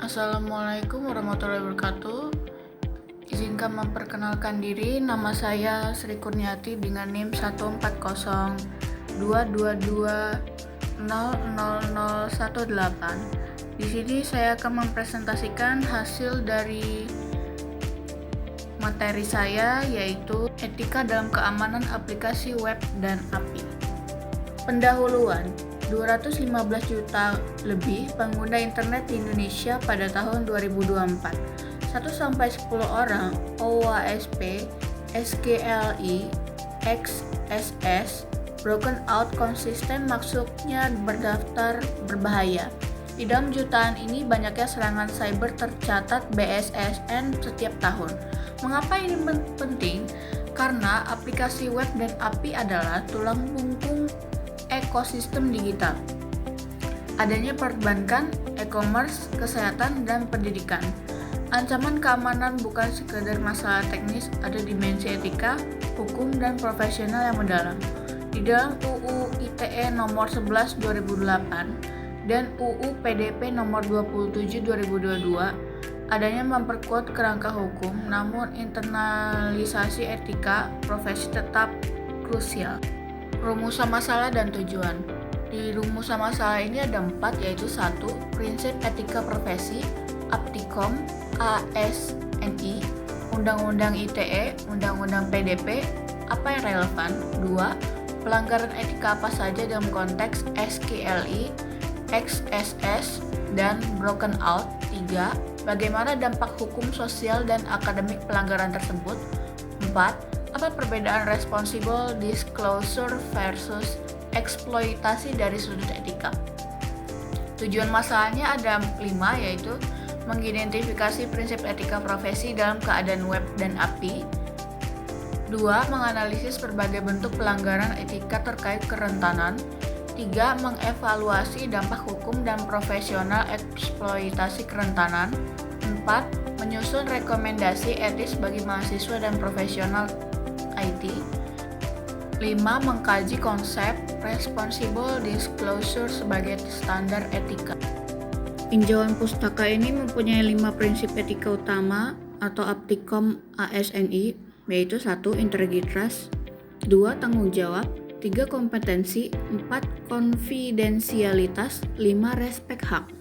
Assalamualaikum warahmatullahi wabarakatuh. Izinkan memperkenalkan diri, nama saya Sri Kurniati dengan NIM 14022000018. Di sini saya akan mempresentasikan hasil dari materi saya, yaitu etika dalam keamanan aplikasi web dan API. Pendahuluan, 215 juta lebih pengguna internet di Indonesia pada tahun 2024. 1-10 orang OWASP, SKLI, XSS, broken out konsisten maksudnya berdaftar berbahaya. Di dalam jutaan ini banyaknya serangan cyber tercatat BSSN setiap tahun. Mengapa ini penting? Karena aplikasi web dan API adalah tulang punggung ekosistem digital. Adanya perbankan, e-commerce, kesehatan, dan pendidikan. Ancaman keamanan bukan sekedar masalah teknis, ada dimensi etika, hukum, dan profesional yang mendalam. Di dalam UU ITE nomor 11 2008 dan UU PDP nomor 27 2022, adanya memperkuat kerangka hukum, namun internalisasi etika profesi tetap krusial. Rumusan masalah dan tujuan. Di rumusan masalah ini ada 4, yaitu 1. Prinsip etika profesi, Aptikom, ASNI, Undang-Undang ITE, Undang-Undang PDP, apa yang relevan? 2. Pelanggaran etika apa saja dalam konteks SKLI, XSS, dan broken out. 3. Bagaimana dampak hukum sosial dan akademik pelanggaran tersebut? 4. Apa perbedaan responsible disclosure versus eksploitasi dari sudut etika? Tujuan masalahnya ada 5, yaitu mengidentifikasi prinsip etika profesi dalam keadaan web dan API. 2. Menganalisis berbagai bentuk pelanggaran etika terkait kerentanan. 3. Mengevaluasi dampak hukum dan profesional eksploitasi kerentanan. 4. Menyusun rekomendasi etis bagi mahasiswa dan profesional IT. 5. Mengkaji konsep responsible disclosure sebagai standar etika. Tinjauan pustaka ini mempunyai 5 prinsip etika utama atau Aptikom ASNI, yaitu 1. Integritas, 2. Tanggung jawab, 3. Kompetensi, 4. Konfidensialitas, 5. Respek hak.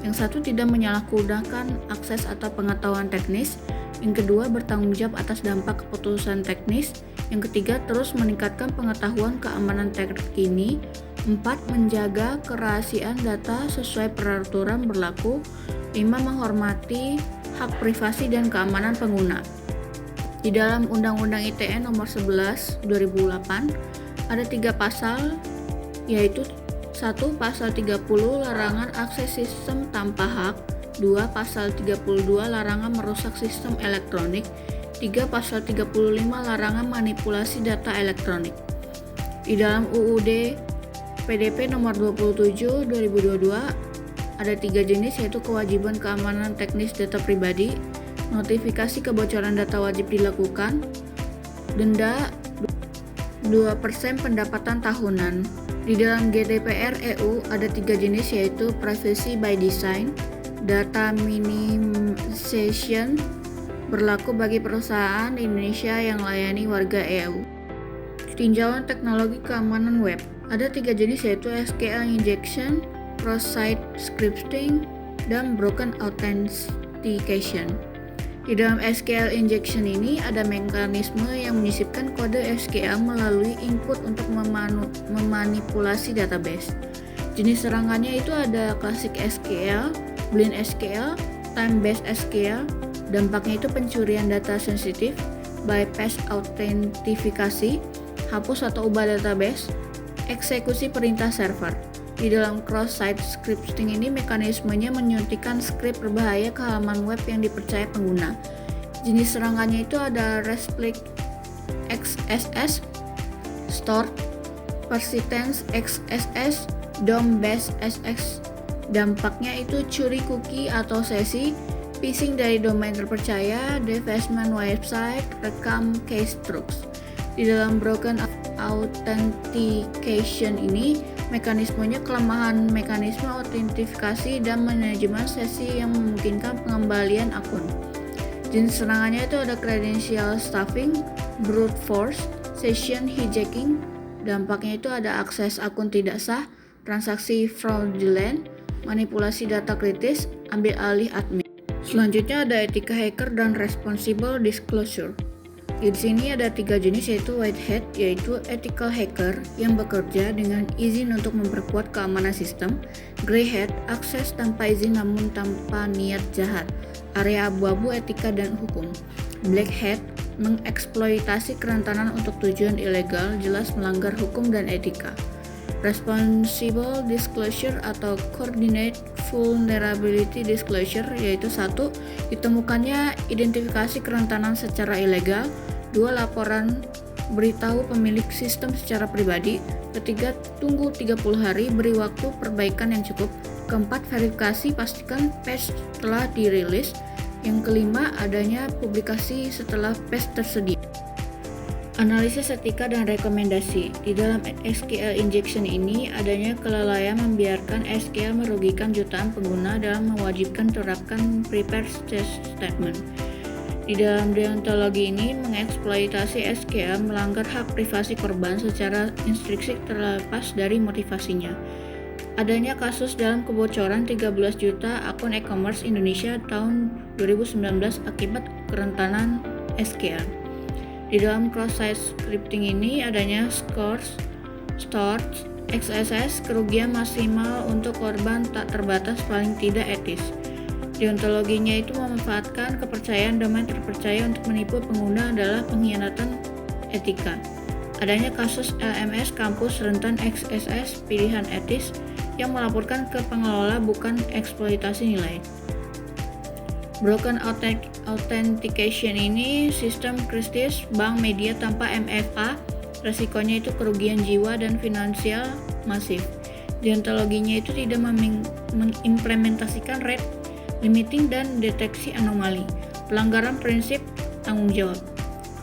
Yang 1. Tidak menyalahgunakan akses atau pengetahuan teknis. Yang kedua, bertanggung jawab atas dampak keputusan teknis. Yang ketiga, terus meningkatkan pengetahuan keamanan terkini. 4. Menjaga kerahasiaan data sesuai peraturan berlaku. 5. Menghormati hak privasi dan keamanan pengguna. Di dalam Undang-Undang ITE nomor 11 2008 ada 3 pasal, yaitu 1. Pasal 30 larangan akses sistem tanpa hak. 2. Pasal 32 larangan merusak sistem elektronik. 3. Pasal 35 larangan manipulasi data elektronik. Di dalam UUD PDP nomor 27 2022 ada 3 jenis, yaitu kewajiban keamanan teknis data pribadi, notifikasi kebocoran data wajib dilakukan, denda 2% pendapatan tahunan. Di dalam GDPR EU ada 3 jenis, yaitu privacy by design, data minimization, berlaku bagi perusahaan di Indonesia yang layani warga EU. Tinjauan teknologi keamanan web. Ada 3 jenis, yaitu SQL injection, cross-site scripting, dan broken authentication. Di dalam SQL injection ini ada mekanisme yang menyisipkan kode SQL melalui input untuk memanipulasi database. Jenis serangannya itu ada classic SQL, blind SQL, time-based SQL. Dampaknya itu pencurian data sensitif, bypass autentifikasi, hapus atau ubah database, eksekusi perintah server. Di dalam cross-site scripting ini mekanismenya menyuntikkan skrip berbahaya ke halaman web yang dipercaya pengguna. Jenis serangannya itu ada Restrict XSS, Stored, Persistence XSS, DOM-based SX. Dampaknya itu curi cookie atau sesi, phishing dari domain terpercaya, defacement website, rekam keystrokes. Di dalam broken authentication ini Mekanismenya kelemahan mekanisme autentifikasi dan manajemen sesi yang memungkinkan pengembalian akun. Jenis serangannya itu ada credential stuffing, brute force, session hijacking. Dampaknya itu ada akses akun tidak sah, transaksi fraudulent, manipulasi data kritis, ambil alih admin. Selanjutnya ada etika hacker dan responsible disclosure. Di sini ada 3 jenis, yaitu white hat, yaitu ethical hacker yang bekerja dengan izin untuk memperkuat keamanan sistem. Grey hat, akses tanpa izin namun tanpa niat jahat. Area abu-abu etika dan hukum. Black hat, mengeksploitasi kerentanan untuk tujuan ilegal, jelas melanggar hukum dan etika. Responsible disclosure atau coordinate vulnerability disclosure, yaitu 1. Ditemukannya identifikasi kerentanan secara ilegal. 2. Laporan beritahu pemilik sistem secara pribadi. 3. Tunggu 30 hari, beri waktu perbaikan yang cukup. 4. Verifikasi, pastikan patch telah dirilis. Yang 5. Adanya publikasi setelah patch tersedia. Analisis etika dan rekomendasi. Di dalam SQL injection ini, adanya kelalaian membiarkan SQL merugikan jutaan pengguna dalam mewajibkan terapkan prepare statement. Di dalam deontologi ini, mengeksploitasi SQL melanggar hak privasi korban secara instruksi terlepas dari motivasinya. Adanya kasus dalam kebocoran 13 juta akun e-commerce Indonesia tahun 2019 akibat kerentanan SQL. Di dalam cross-site scripting ini adanya stores, XSS, kerugian maksimal untuk korban tak terbatas paling tidak etis. Deontologinya itu memanfaatkan kepercayaan domain terpercaya untuk menipu pengguna adalah pengkhianatan etika. Adanya kasus LMS kampus rentan XSS pilihan etis yang melaporkan ke pengelola bukan eksploitasi nilai. Broken authentication ini sistem kritis bank media tanpa MFA, resikonya itu kerugian jiwa dan finansial masif. Deontologinya itu tidak mengimplementasikan rate limiting dan deteksi anomali, pelanggaran prinsip tanggung jawab.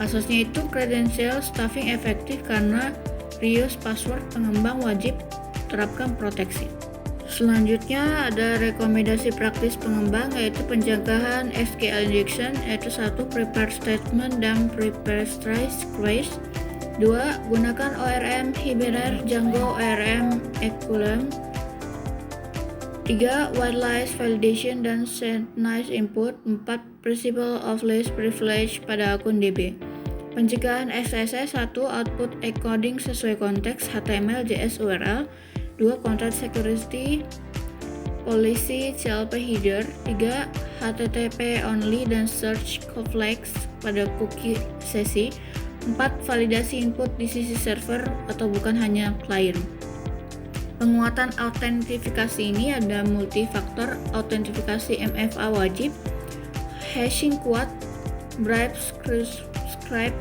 Kasusnya itu credential stuffing efektif karena reuse password, pengembang wajib terapkan proteksi. Selanjutnya ada rekomendasi praktis pengembang, yaitu pencegahan SQL injection, yaitu 1. Prepare statement dan prepare trace. 2. Gunakan ORM Hibernate, Django ORM Equilibrium. 3. Whitelist validation dan synchronized input. 4. Principle of least privilege pada akun DB. Pencegahan XSS. 1. Output encoding sesuai konteks HTML, JS, URL. 2. Content security policy CLP header. 3. HTTP only dan search conflicts pada cookie sesi. 4. Validasi input di sisi server atau bukan hanya klien. Penguatan autentifikasi ini ada multifaktor autentifikasi MFA wajib, hashing kuat, bribe script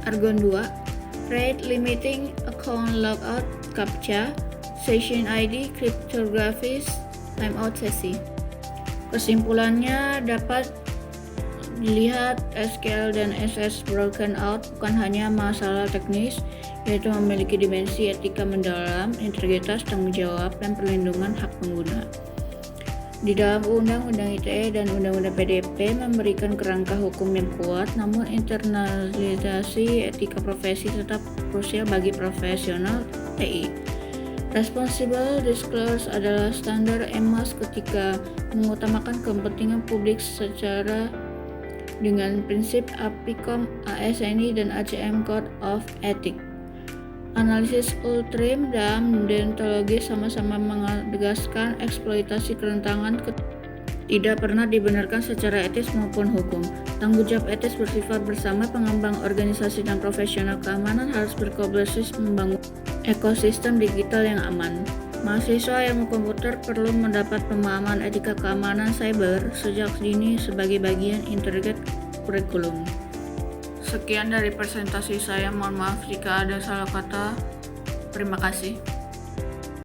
Argon 2, rate limiting account logout CAPTCHA, session ID, cryptography, timeout sesi. Kesimpulannya dapat dilihat SQL dan SS broken out bukan hanya masalah teknis, yaitu memiliki dimensi etika mendalam, integritas, tanggung jawab, dan perlindungan hak pengguna. Di dalam Undang-Undang ITE dan Undang-Undang PDP memberikan kerangka hukum yang kuat, namun internalisasi etika profesi tetap krusial bagi profesional TI. Responsible disclosure adalah standar EMAS ketika mengutamakan kepentingan publik secara dengan prinsip APICOM, ASNI, dan ACM Code of Ethics. Analisis ultrim dan deontologi sama-sama menegaskan eksploitasi kerentanan tidak pernah dibenarkan secara etis maupun hukum. Tanggung jawab etis bersifat bersama. Pengembang organisasi dan profesional keamanan harus berkolaborasi membangun ekosistem digital yang aman. Mahasiswa ilmu komputer perlu mendapat pemahaman etika keamanan cyber sejak dini sebagai bagian integrated kurikulum. Sekian dari presentasi saya, mohon maaf jika ada salah kata. Terima kasih.